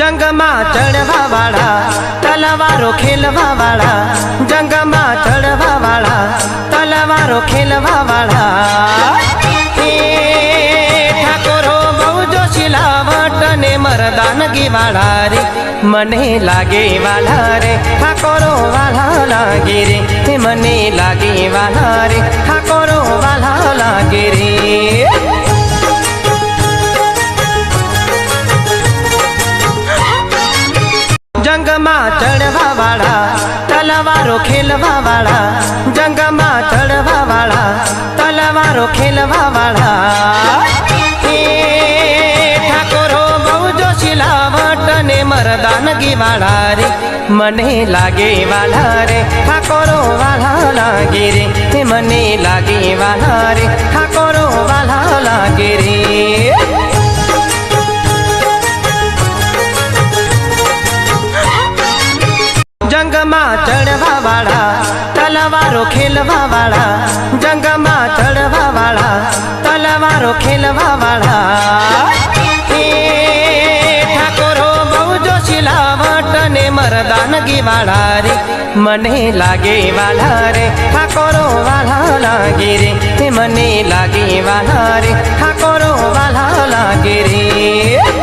जंग में चढ़वा वाला तलवारो खेलवा वाला, जंग में चढ़वा वाला तलवारो खेलवा वाला। ठाकोरो बहु जो सिलावट ने मर्दानगी वाला रे, मने लागे वाला रे ठाकोरो वाला लागे रे, मने लागे वाला रे ठाकोरो वाला लागे रे। जंग में चढ़वा वाला तलवारो खेलवा वाला, जंग में चढ़वा वाला तलवारो खेलवा वाला। ठाकोरो बहु जो सिलावट ने मर्दानगी वाला रे, मने लागे वाला रे ठाकोरो वाला लागे रे, मने लागे वाला रे ठाकोरो वाला लागे रे। जंग में चढ़वा वाला तलवारो खेलवा वाला, जंग में चढ़वा वाला तलवारो खेलवा वाला। ठाकोरो बहु जो सिलावट ने मर्दानगी वाला रे, मने लागे वाला रे ठाकोरो वाला लागे रे, मने लागे वाला रे ठाकोरो वाला लागे रे।